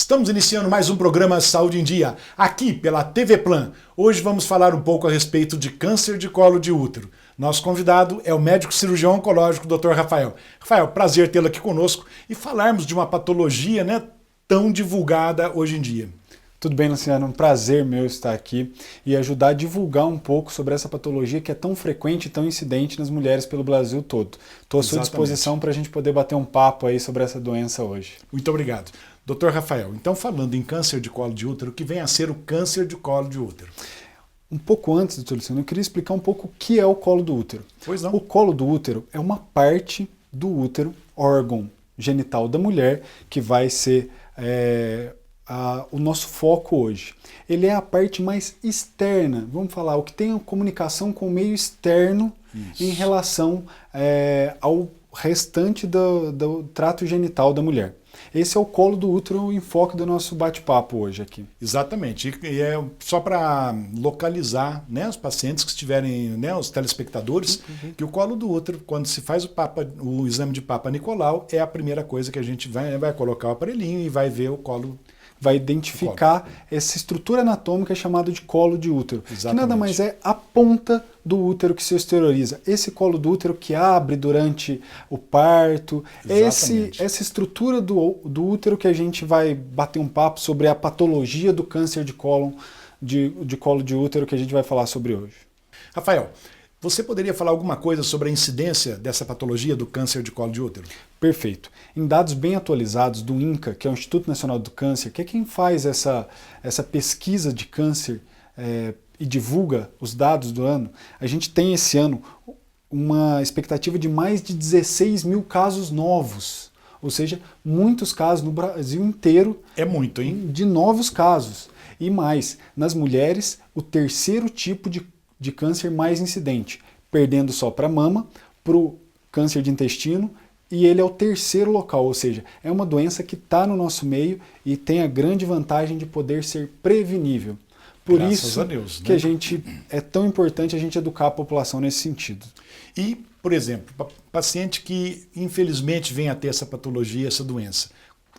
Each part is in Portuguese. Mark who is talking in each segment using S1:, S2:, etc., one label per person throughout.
S1: Estamos iniciando mais um programa Saúde em Dia, aqui pela TV Plan. Hoje vamos falar um pouco a respeito de câncer de colo de útero. Nosso convidado é o médico cirurgião oncológico Dr. Rafael. Rafael, prazer tê-lo aqui conosco e falarmos de uma patologia, tão divulgada hoje em dia.
S2: Tudo bem, Luciano? Um prazer meu estar aqui e ajudar a divulgar um pouco sobre essa patologia que é tão frequente e tão incidente nas mulheres pelo Brasil todo. Estou à sua disposição para a gente poder bater um papo aí sobre essa doença hoje.
S1: Muito obrigado. Dr. Rafael, então falando em câncer de colo de útero, o que vem a ser o câncer de colo de útero?
S2: Um pouco antes, doutor Luciano, eu queria explicar um pouco o que é o colo do útero.
S1: Pois não.
S2: O colo do útero é uma parte do útero, órgão genital da mulher, que vai ser o nosso foco hoje. Ele é a parte mais externa, vamos falar, o que tem a comunicação com o meio externo. Isso. Em relação ao restante do trato genital da mulher. Esse é o colo do útero, o enfoque do nosso bate-papo hoje aqui. Exatamente.
S1: E é só para localizar os pacientes que estiverem, os telespectadores, que o colo do útero, quando se faz o exame de Papa Nicolau, é a primeira coisa que a gente vai colocar o aparelhinho e vai ver o colo.
S2: Vai identificar essa estrutura anatômica chamada de colo de útero. Exatamente. Que nada mais é a ponta do útero que se exterioriza. Esse colo do útero que abre durante o parto. Essa estrutura do útero que a gente vai bater um papo sobre a patologia do câncer de colo de útero que a gente vai falar sobre hoje.
S1: Rafael, você poderia falar alguma coisa sobre a incidência dessa patologia do câncer de colo de útero?
S2: Perfeito. Em dados bem atualizados do INCA, que é o Instituto Nacional do Câncer, que é quem faz essa pesquisa de câncer e divulga os dados do ano, a gente tem esse ano uma expectativa de mais de 16 mil casos novos. Ou seja, muitos casos no Brasil inteiro.
S1: É muito, hein?
S2: De novos casos. E mais, nas mulheres, o terceiro tipo de câncer mais incidente, perdendo só para a mama, para o câncer de intestino, e ele é o terceiro local, ou seja, é uma doença que está no nosso meio e tem a grande vantagem de poder ser prevenível. Por isso que a gente é tão importante a gente educar a população nesse sentido.
S1: E, por exemplo, paciente que infelizmente vem a ter essa patologia, essa doença,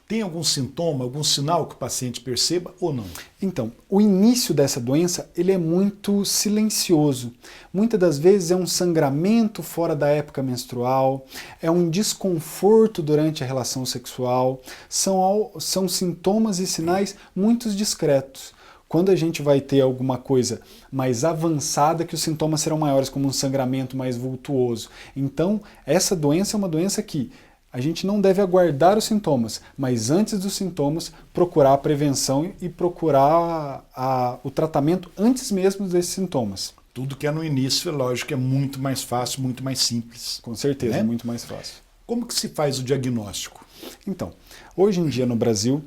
S1: tem algum sintoma, algum sinal que o paciente perceba ou não?
S2: Então, o início dessa doença ele é muito silencioso. Muitas das vezes é um sangramento fora da época menstrual, é um desconforto durante a relação sexual, são sintomas e sinais muito discretos. Quando a gente vai ter alguma coisa mais avançada, que os sintomas serão maiores, como um sangramento mais vultuoso. Então, essa doença é uma doença que a gente não deve aguardar os sintomas, mas antes dos sintomas, procurar a prevenção e procurar o tratamento antes mesmo desses sintomas.
S1: Tudo que é no início, é lógico, é muito mais fácil, muito mais simples.
S2: Com certeza, é muito mais fácil.
S1: Como que se faz o diagnóstico?
S2: Então, hoje em dia no Brasil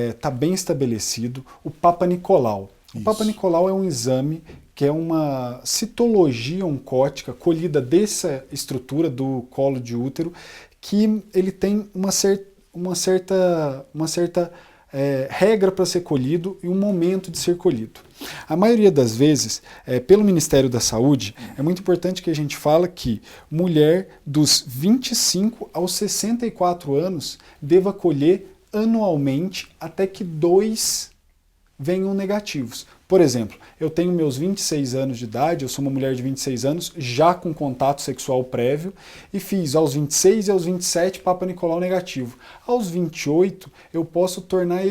S2: está bem estabelecido o Papa Nicolau. O Papa Nicolau é um exame que é uma citologia oncótica colhida dessa estrutura do colo de útero, que ele tem uma certa regra para ser colhido e um momento de ser colhido. A maioria das vezes, pelo Ministério da Saúde, é muito importante que a gente fale que mulher dos 25 aos 64 anos deva colher anualmente até que 2 venham negativos. Por exemplo, eu tenho meus 26 anos de idade, eu sou uma mulher de 26 anos, já com contato sexual prévio, e fiz aos 26 e aos 27 Papa Nicolau negativo. Aos 28, eu posso tornar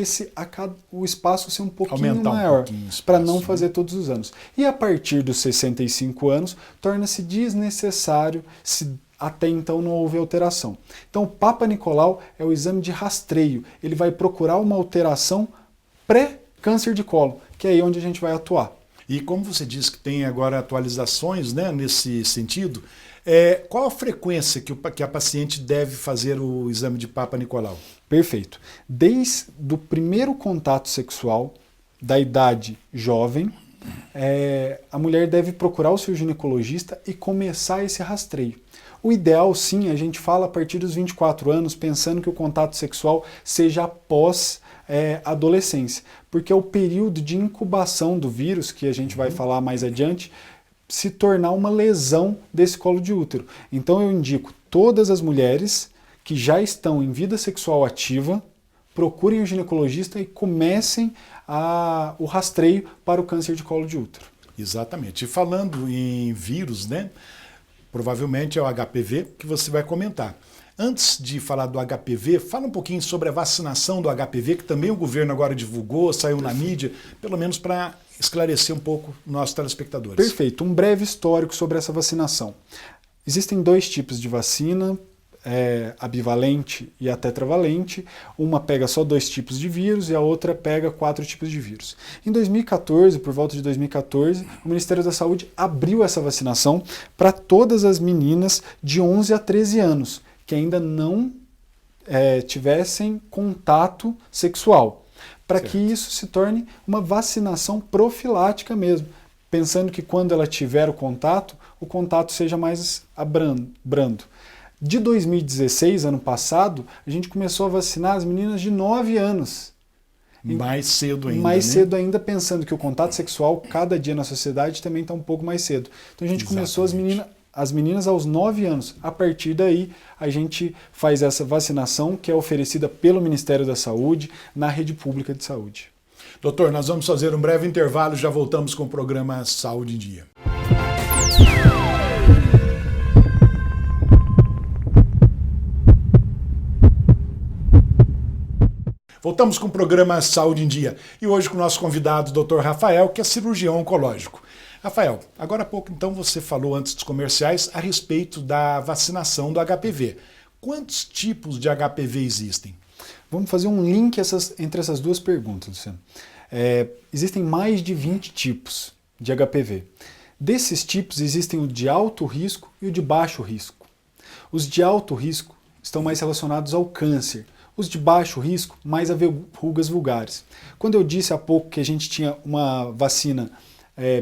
S2: o espaço ser um pouquinho maior, para não fazer todos os anos. E a partir dos 65 anos, torna-se desnecessário se até então não houve alteração. Então, o Papa Nicolau é o exame de rastreio, ele vai procurar uma alteração pré-câncer de colo, que é aí onde a gente vai atuar.
S1: E como você disse que tem agora atualizações nesse sentido, qual a frequência que a paciente deve fazer o exame de Papa Nicolau?
S2: Perfeito. Desde o primeiro contato sexual, da idade jovem, a mulher deve procurar o seu ginecologista e começar esse rastreio. O ideal, sim, a gente fala a partir dos 24 anos, pensando que o contato sexual seja após adolescência, porque é o período de incubação do vírus, que a gente vai falar mais adiante, se tornar uma lesão desse colo de útero. Então eu indico todas as mulheres que já estão em vida sexual ativa procurem o ginecologista e comecem o rastreio para o câncer de colo de útero.
S1: Exatamente. E falando em vírus, né? Provavelmente é o HPV que você vai comentar. Antes de falar do HPV, fala um pouquinho sobre a vacinação do HPV, que também o governo agora divulgou, saiu na mídia, pelo menos para esclarecer um pouco nossos telespectadores.
S2: Perfeito. Um breve histórico sobre essa vacinação. Existem 2 tipos de vacina, a bivalente e a tetravalente. Uma pega só 2 tipos de vírus e a outra pega 4 tipos de vírus. Em 2014, por volta de 2014, o Ministério da Saúde abriu essa vacinação para todas as meninas de 11 a 13 anos, que ainda não tivessem contato sexual, para que isso se torne uma vacinação profilática mesmo, pensando que quando ela tiver o contato seja mais brando. De 2016, ano passado, a gente começou a vacinar as meninas de 9 anos.
S1: Mais cedo ainda,
S2: Mais
S1: né?
S2: cedo ainda, pensando que o contato sexual, cada dia na sociedade, também está um pouco mais cedo. Então a gente começou as meninas aos 9 anos. A partir daí, a gente faz essa vacinação que é oferecida pelo Ministério da Saúde na rede pública de saúde.
S1: Doutor, nós vamos fazer um breve intervalo e já voltamos com o programa Saúde em Dia. Voltamos com o programa Saúde em Dia e hoje com o nosso convidado, Dr. Rafael, que é cirurgião oncológico. Rafael, agora há pouco então você falou antes dos comerciais a respeito da vacinação do HPV. Quantos tipos de HPV existem?
S2: Vamos fazer um link entre essas 2 perguntas, Luciano. Existem mais de 20 tipos de HPV. Desses tipos existem o de alto risco e o de baixo risco. Os de alto risco estão mais relacionados ao câncer. Os de baixo risco, mais a verrugas vulgares. Quando eu disse há pouco que a gente tinha uma vacina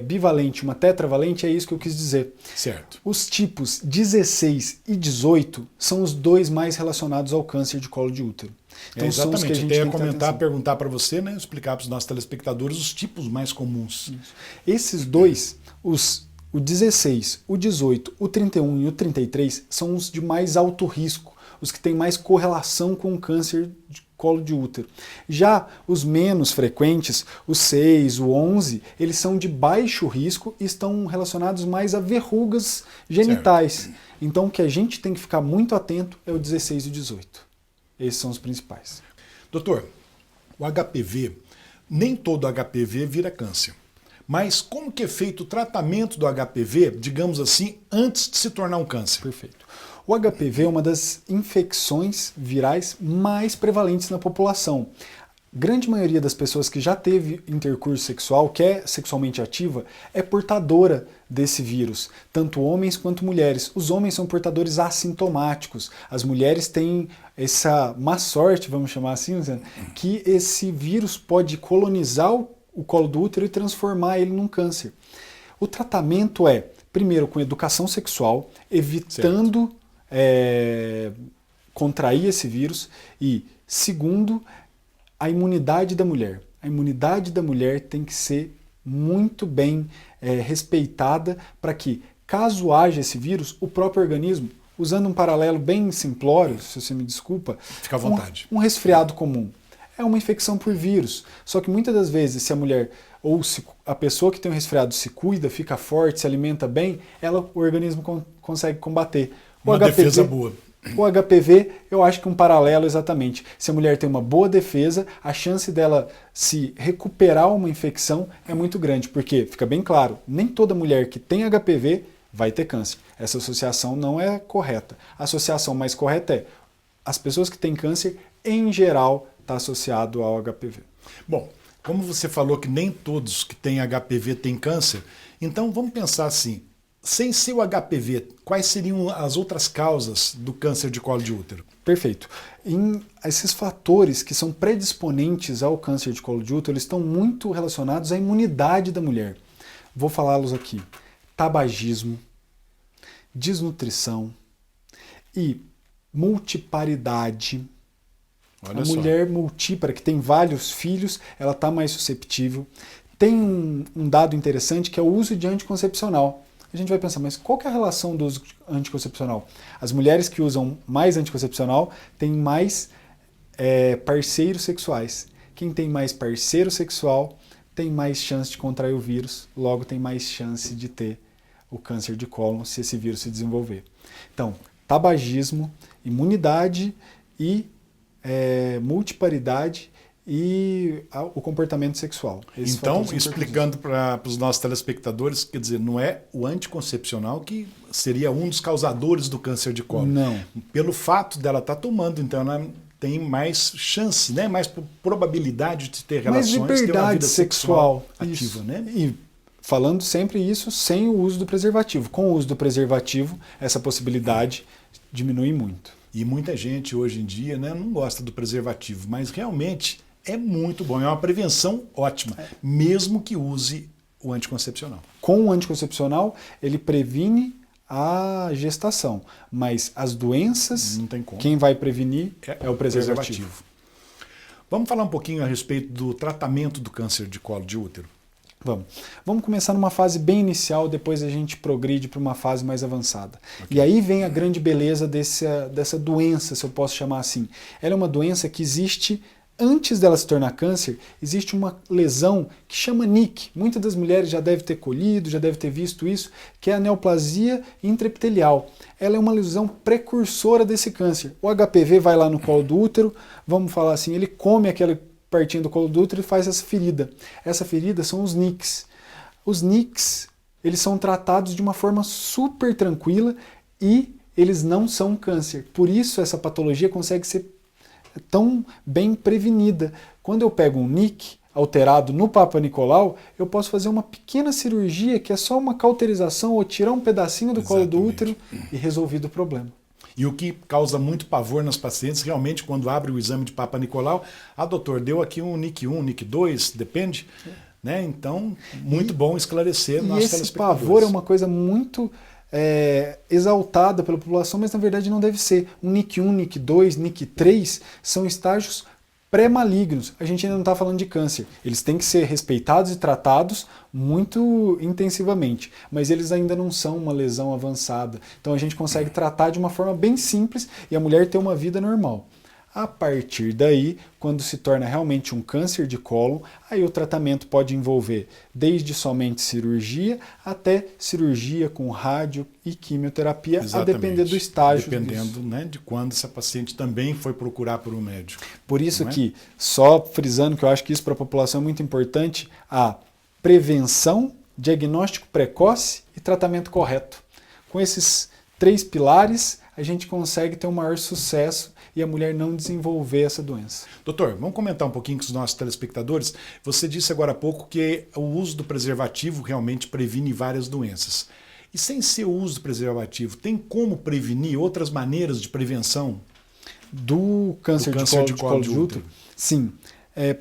S2: bivalente, uma tetravalente, é isso que eu quis dizer.
S1: Certo.
S2: Os tipos 16 e 18 são os 2 mais relacionados ao câncer de colo de útero. Então,
S1: exatamente,
S2: são os que a gente
S1: até ia
S2: tem que ter
S1: comentar,
S2: atenção.
S1: perguntar para você, né, explicar para os nossos telespectadores os tipos mais comuns.
S2: Isso. Esses 2, o 16, o 18, o 31 e o 33, são os de mais alto risco, os que têm mais correlação com o câncer de colo de útero. Já os menos frequentes, o 6, o 11, eles são de baixo risco e estão relacionados mais a verrugas genitais. Certo. Então o que a gente tem que ficar muito atento é o 16 e o 18. Esses são os principais.
S1: Doutor, o HPV, nem todo HPV vira câncer. Mas como que é feito o tratamento do HPV, digamos assim, antes de se tornar um câncer?
S2: Perfeito. O HPV é uma das infecções virais mais prevalentes na população. Grande maioria das pessoas que já teve intercurso sexual, que é sexualmente ativa, é portadora desse vírus, tanto homens quanto mulheres. Os homens são portadores assintomáticos. As mulheres têm essa má sorte, vamos chamar assim, que esse vírus pode colonizar o colo do útero e transformar ele num câncer. O tratamento é, primeiro, com educação sexual, evitando contrair esse vírus, e segundo, a imunidade da mulher. A imunidade da mulher tem que ser muito bem respeitada para que, caso haja esse vírus, o próprio organismo, usando um paralelo bem simplório, se você me desculpa,
S1: fica à vontade.
S2: Um resfriado comum. É uma infecção por vírus. Só que muitas das vezes, se a mulher ou se a pessoa que tem um resfriado se cuida, fica forte, se alimenta bem, o organismo consegue combater.
S1: Uma defesa boa.
S2: O HPV, eu acho que um paralelo exatamente. Se a mulher tem uma boa defesa, a chance dela se recuperar uma infecção é muito grande, porque, fica bem claro, nem toda mulher que tem HPV vai ter câncer. Essa associação não é correta. A associação mais correta é as pessoas que têm câncer, em geral, está associado ao HPV.
S1: Bom, como você falou que nem todos que têm HPV têm câncer, então vamos pensar assim, sem ser o HPV, quais seriam as outras causas do câncer de colo de útero?
S2: Perfeito. Esses fatores que são predisponentes ao câncer de colo de útero, eles estão muito relacionados à imunidade da mulher. Vou falá-los aqui. Tabagismo, desnutrição e multiparidade.
S1: Olha
S2: a
S1: só.
S2: Mulher multípara, que tem vários filhos, ela está mais susceptível. Tem um dado interessante que é o uso de anticoncepcional. A gente vai pensar, mas qual que é a relação do uso anticoncepcional? As mulheres que usam mais anticoncepcional têm mais parceiros sexuais. Quem tem mais parceiro sexual tem mais chance de contrair o vírus, logo tem mais chance de ter o câncer de cólon se esse vírus se desenvolver. Então, tabagismo, imunidade e multiparidade e o comportamento sexual.
S1: Então, explicando para os nossos telespectadores, quer dizer, não é o anticoncepcional que seria um dos causadores do câncer de cólon.
S2: Não.
S1: Pelo fato dela estar tomando, então ela tem mais chance, né? Mais probabilidade de ter relações,
S2: mais liberdade
S1: ter uma vida sexual ativa,
S2: isso.
S1: Né?
S2: E falando sempre isso sem o uso do preservativo. Com o uso do preservativo, essa possibilidade diminui muito.
S1: E muita gente hoje em dia, né, não gosta do preservativo, mas realmente é muito bom, é uma prevenção ótima, mesmo que use o anticoncepcional.
S2: Com o anticoncepcional, ele previne a gestação, mas as doenças,
S1: não tem como.
S2: Quem vai prevenir é o preservativo.
S1: Vamos falar um pouquinho a respeito do tratamento do câncer de colo de útero?
S2: Vamos começar numa fase bem inicial, depois a gente progride para uma fase mais avançada. Okay. E aí vem a grande beleza dessa doença, se eu posso chamar assim. Ela é uma doença que existe antes dela se tornar câncer, existe uma lesão que chama NIC. Muitas das mulheres já devem ter colhido, já devem ter visto isso, que é a neoplasia intraepitelial. Ela é uma lesão precursora desse câncer. O HPV vai lá no colo do útero, vamos falar assim, ele come aquela partinha do colo do útero e faz essa ferida. Essa ferida são os NICs. Os NICs, eles são tratados de uma forma super tranquila e eles não são câncer. Por isso essa patologia consegue ser tão bem prevenida. Quando eu pego um NIC alterado no Papa Nicolau, eu posso fazer uma pequena cirurgia que é só uma cauterização ou tirar um pedacinho do colo do útero e resolvido o problema.
S1: E o que causa muito pavor nas pacientes, realmente, quando abre o exame de Papa Nicolau, doutor, deu aqui um NIC 1, NIC 2, depende, né? Então, muito bom esclarecer nossos telespectadores.
S2: Esse pavor é uma coisa muito exaltada pela população, mas na verdade não deve ser. Um NIC 1, NIC 2, NIC 3 são estágios pré-malignos. A gente ainda não está falando de câncer. Eles têm que ser respeitados e tratados muito intensivamente, mas eles ainda não são uma lesão avançada. Então a gente consegue tratar de uma forma bem simples e a mulher ter uma vida normal. A partir daí, quando se torna realmente um câncer de cólon, aí o tratamento pode envolver desde somente cirurgia até cirurgia com rádio e quimioterapia,
S1: exatamente,
S2: a depender do estágio.
S1: Dependendo, né, de quando essa paciente também foi procurar por um médico.
S2: Por isso que, só frisando que eu acho que isso para a população é muito importante, a prevenção, diagnóstico precoce e tratamento correto. Com esses 3 pilares, a gente consegue ter um maior sucesso e a mulher não desenvolver essa doença.
S1: Doutor, vamos comentar um pouquinho com os nossos telespectadores. Você disse agora há pouco que o uso do preservativo realmente previne várias doenças. E sem ser o uso do preservativo, tem como prevenir outras maneiras de prevenção
S2: do câncer de colo de útero? Sim.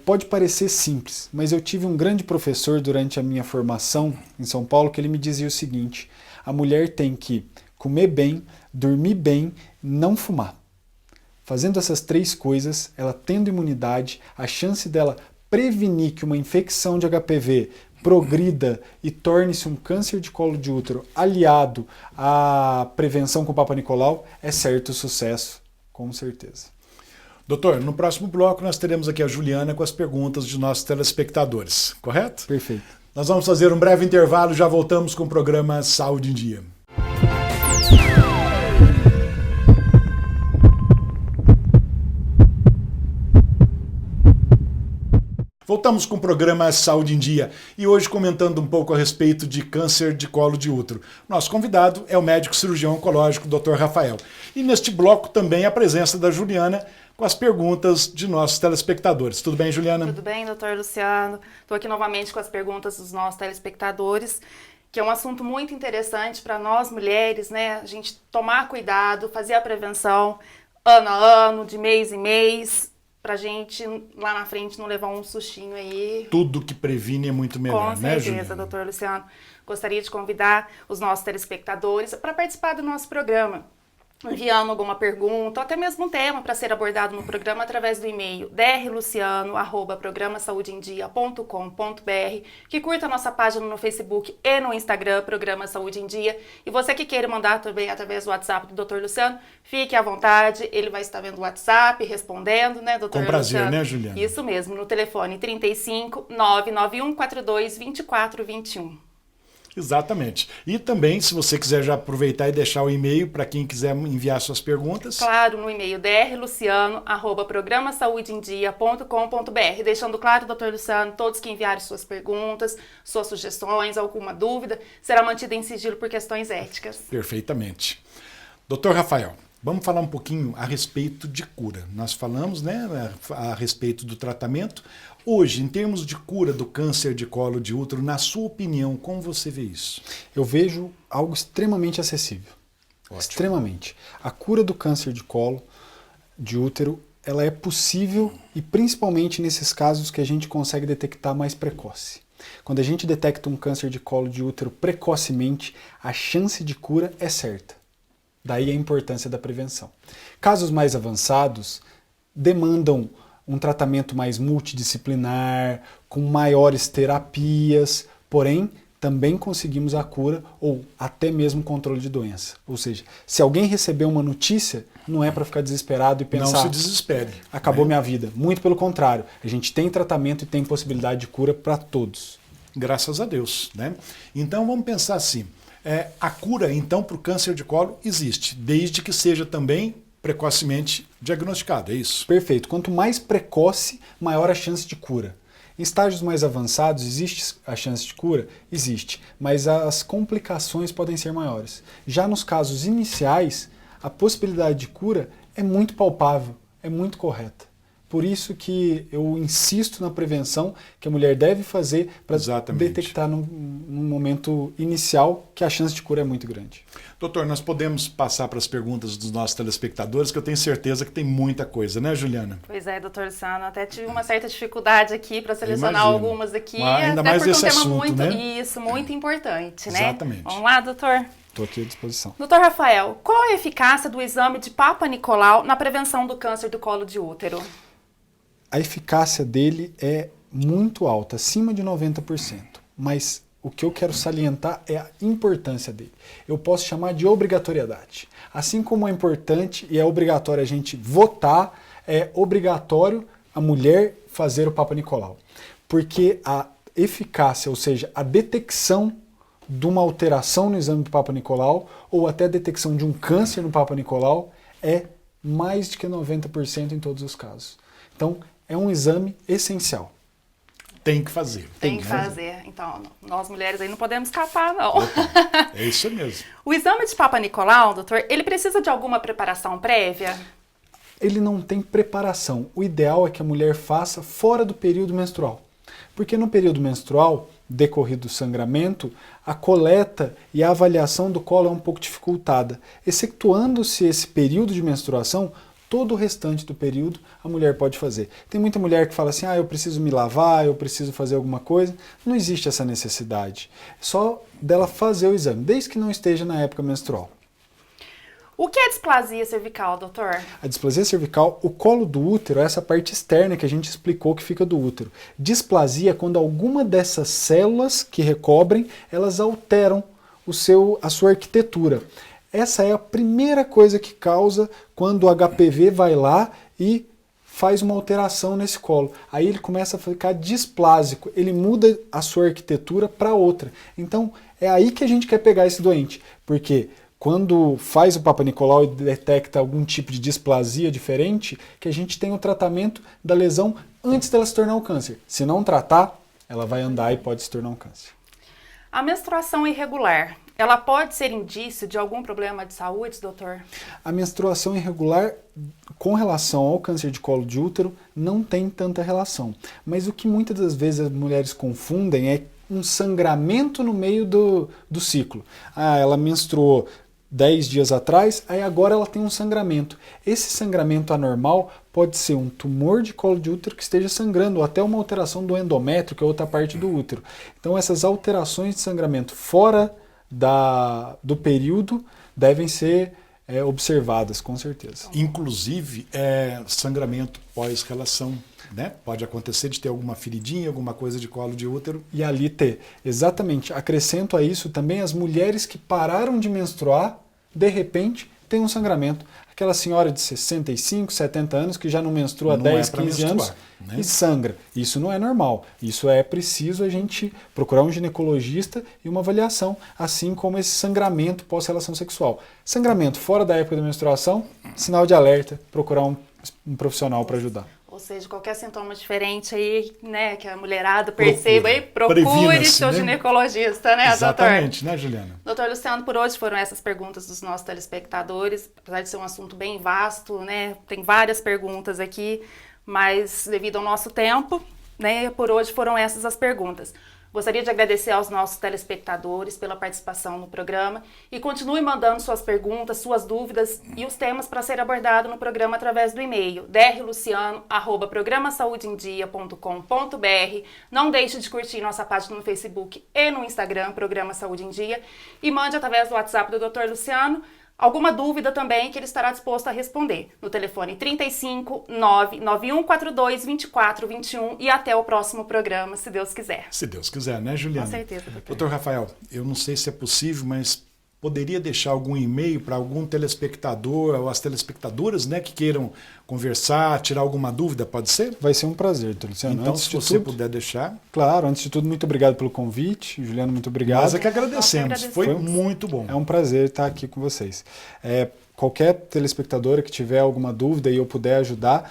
S2: Pode parecer simples, mas eu tive um grande professor durante a minha formação em São Paulo que ele me dizia o seguinte: a mulher tem que comer bem, dormir bem, não fumar. Fazendo essas 3 coisas, ela tendo imunidade, a chance dela prevenir que uma infecção de HPV progrida e torne-se um câncer de colo de útero aliado à prevenção com o Papa Nicolau é certo sucesso, com certeza.
S1: Doutor, no próximo bloco nós teremos aqui a Juliana com as perguntas de nossos telespectadores, correto?
S2: Perfeito.
S1: Nós vamos fazer um breve intervalo e já voltamos com o programa Saúde em Dia. Voltamos com o programa Saúde em Dia e hoje comentando um pouco a respeito de câncer de colo de útero. Nosso convidado é o médico cirurgião oncológico Dr. Rafael. E neste bloco também a presença da Juliana com as perguntas de nossos telespectadores. Tudo bem, Juliana?
S3: Tudo bem, doutor Luciano. Estou aqui novamente com as perguntas dos nossos telespectadores, que é um assunto muito interessante para nós mulheres, né? A gente tomar cuidado, fazer a prevenção ano a ano, de mês em mês, pra gente lá na frente não levar um sustinho aí.
S1: Tudo que previne é muito melhor, né, Juliana?
S3: Com certeza, doutor Luciano. Gostaria de convidar os nossos telespectadores para participar do nosso programa. enviando alguma pergunta, ou até mesmo um tema para ser abordado no programa através do e-mail drluciano@programasaudeendia.com.br, que curta a nossa página no Facebook e no Instagram, Programa Saúde em Dia. E você que queira mandar também através do WhatsApp do Dr. Luciano, fique à vontade, ele vai estar vendo o WhatsApp, respondendo, né, Dr.
S1: Com prazer,
S3: Luciano?
S1: né, Juliana?
S3: Isso mesmo, no telefone 35 991 42 24 21.
S1: Exatamente. E também, se você quiser já aproveitar e deixar o e-mail para quem quiser enviar suas perguntas.
S3: Claro, no e-mail drluciano@programasaudeendia.com.br. Deixando claro, doutor Luciano, todos que enviarem suas perguntas, suas sugestões, alguma dúvida, será mantida em sigilo por questões éticas.
S1: Perfeitamente. Doutor Rafael, vamos falar um pouquinho a respeito de cura. Nós falamos, né, a respeito do tratamento. Hoje, em termos de cura do câncer de colo de útero, na sua opinião, como você vê isso?
S2: Eu vejo algo extremamente acessível.
S1: Ótimo.
S2: Extremamente. A cura do câncer de colo de útero, ela é possível e principalmente nesses casos que a gente consegue detectar mais precoce. Quando a gente detecta um câncer de colo de útero precocemente, a chance de cura é certa. Daí a importância da prevenção. Casos mais avançados demandam um tratamento mais multidisciplinar, com maiores terapias, porém também conseguimos a cura ou até mesmo controle de doença. Ou seja, se alguém receber uma notícia, não é para ficar desesperado e pensar,
S1: não se desespere,
S2: acabou minha vida. Muito pelo contrário, a gente tem tratamento e tem possibilidade de cura para todos.
S1: Graças a Deus, né? Então vamos pensar assim, a cura então para o câncer de colo existe, desde que seja também precocemente diagnosticado, é isso?
S2: Perfeito. Quanto mais precoce, maior a chance de cura. Em estágios mais avançados, existe a chance de cura? Existe, mas as complicações podem ser maiores. Já nos casos iniciais, a possibilidade de cura é muito palpável, é muito correta. Por isso que eu insisto na prevenção que a mulher deve fazer para detectar num momento inicial que a chance de cura é muito grande.
S1: Doutor, nós podemos passar para as perguntas dos nossos telespectadores, que eu tenho certeza que tem muita coisa, né, Juliana?
S3: Pois é, doutor Luciano, até tive uma certa dificuldade aqui para selecionar algumas aqui,
S1: ainda
S3: até
S1: mais
S3: porque
S1: esse
S3: um tema
S1: assunto,
S3: muito,
S1: né?
S3: isso, muito importante, né?
S1: Exatamente.
S3: Vamos lá, doutor?
S2: Estou aqui à disposição.
S3: Doutor Rafael, qual a eficácia do exame de Papa Nicolau na prevenção do câncer do colo de útero?
S2: A eficácia dele é muito alta, acima de 90%. Mas o que eu quero salientar é a importância dele. Eu posso chamar de obrigatoriedade. Assim como é importante e é obrigatório a gente votar, é obrigatório a mulher fazer o Papa Nicolau. Porque a eficácia, ou seja, a detecção de uma alteração no exame do Papa Nicolau ou até a detecção de um câncer no Papa Nicolau é mais de que 90% em todos os casos. Então, é um exame essencial.
S1: Tem que fazer.
S3: Tem que fazer. Então, nós mulheres aí não podemos escapar, não.
S1: Opa, é isso mesmo.
S3: O exame de Papa Nicolau, doutor, ele precisa de alguma preparação prévia?
S2: Ele não tem preparação. O ideal é que a mulher faça fora do período menstrual. Porque no período menstrual, decorrido o sangramento, a coleta e a avaliação do colo é um pouco dificultada. Excetuando-se esse período de menstruação, todo o restante do período a mulher pode fazer. Tem muita mulher que fala assim, eu preciso me lavar, eu preciso fazer alguma coisa. Não existe essa necessidade. É só dela fazer o exame, desde que não esteja na época menstrual.
S3: O que é displasia cervical, doutor?
S2: A displasia cervical, o colo do útero, é essa parte externa que a gente explicou que fica do útero. Displasia é quando alguma dessas células que recobrem, elas alteram a sua arquitetura. Essa é a primeira coisa que causa quando o HPV vai lá e faz uma alteração nesse colo. Aí ele começa a ficar displásico, ele muda a sua arquitetura para outra. Então é aí que a gente quer pegar esse doente, porque quando faz o Papa Nicolau e detecta algum tipo de displasia diferente, que a gente tem o tratamento da lesão antes dela se tornar um câncer. Se não tratar, ela vai andar e pode se tornar um câncer.
S3: A menstruação irregular, ela pode ser indício de algum problema de saúde, doutor?
S2: A menstruação irregular, com relação ao câncer de colo de útero, não tem tanta relação. Mas o que muitas das vezes as mulheres confundem é um sangramento no meio do ciclo. Ela menstruou 10 dias atrás, aí agora ela tem um sangramento. Esse sangramento anormal pode ser um tumor de colo de útero que esteja sangrando, ou até uma alteração do endométrio, que é outra parte do útero. Então essas alterações de sangramento fora do período devem ser observadas, com certeza.
S1: Inclusive, sangramento pós-relação, né? Pode acontecer de ter alguma feridinha, alguma coisa de colo de útero.
S2: E ali ter, exatamente, acrescento a isso também as mulheres que pararam de menstruar, de repente, tem um sangramento. Aquela senhora de 65, 70 anos que já não menstrua há 10, 15 anos
S1: né?
S2: E sangra. Isso não é normal. Isso é preciso a gente procurar um ginecologista e uma avaliação, assim como esse sangramento pós-relação sexual. Sangramento fora da época da menstruação, sinal de alerta, procurar um profissional para ajudar.
S3: Ou seja, qualquer sintoma diferente aí, né, que a mulherada perceba aí, procure seu ginecologista, né,
S1: Exatamente,
S3: doutor?
S1: né, Juliana?
S3: Doutor Luciano, por hoje foram essas perguntas dos nossos telespectadores, apesar de ser um assunto bem vasto, né, tem várias perguntas aqui, mas devido ao nosso tempo, né, por hoje foram essas as perguntas. Gostaria de agradecer aos nossos telespectadores pela participação no programa e continue mandando suas perguntas, suas dúvidas e os temas para ser abordado no programa através do e-mail drluciano@programasaudeendia.com.br. Não deixe de curtir nossa página no Facebook e no Instagram, Programa Saúde em Dia, e mande através do WhatsApp do Dr. Luciano alguma dúvida também que ele estará disposto a responder no telefone 35 99142 2421 e até o próximo programa, se Deus quiser.
S1: Se Deus quiser, né, Juliana?
S3: Com certeza, doutor.
S1: Doutor Rafael, eu não sei se é possível, mas poderia deixar algum e-mail para algum telespectador ou as telespectadoras, né, que queiram conversar, tirar alguma dúvida, pode ser?
S2: Vai ser um prazer, doutor Luciano.
S1: Então,
S2: antes
S1: se
S2: de
S1: você
S2: tudo,
S1: puder deixar.
S2: Claro, antes de tudo, muito obrigado pelo convite. Juliano, muito obrigado.
S1: Nós é que agradecemos.
S3: Nós que
S1: Foi
S3: agradecemos.
S1: muito bom.
S2: É um prazer estar aqui com vocês. Qualquer telespectadora que tiver alguma dúvida e eu puder ajudar,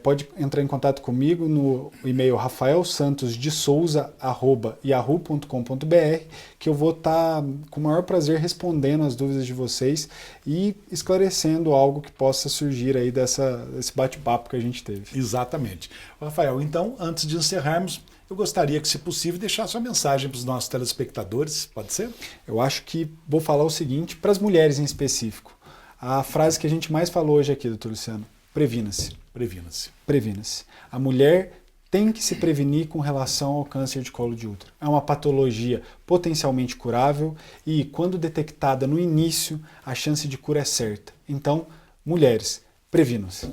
S2: pode entrar em contato comigo no e-mail rafaelsantosdesouza@yahoo.com.br, que eu vou estar com o maior prazer respondendo as dúvidas de vocês e esclarecendo algo que possa surgir aí desse bate-papo que a gente teve.
S1: Exatamente. Rafael, então, antes de encerrarmos, eu gostaria que, se possível, deixasse uma mensagem para os nossos telespectadores, pode ser?
S2: Eu acho que vou falar o seguinte, para as mulheres em específico. A frase que a gente mais falou hoje aqui, doutor Luciano, previna-se.
S1: Previna-se.
S2: Previna-se. A mulher tem que se prevenir com relação ao câncer de colo de útero. É uma patologia potencialmente curável e, quando detectada no início, a chance de cura é certa. Então, mulheres, previnam-se.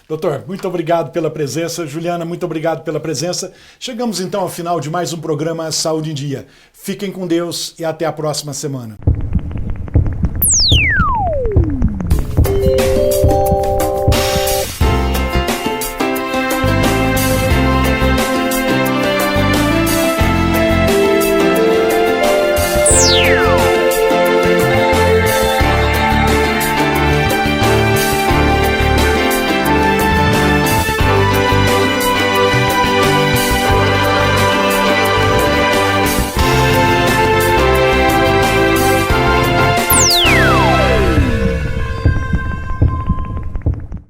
S1: Doutor, muito obrigado pela presença. Juliana, muito obrigado pela presença. Chegamos então ao final de mais um programa Saúde em Dia. Fiquem com Deus e até a próxima semana.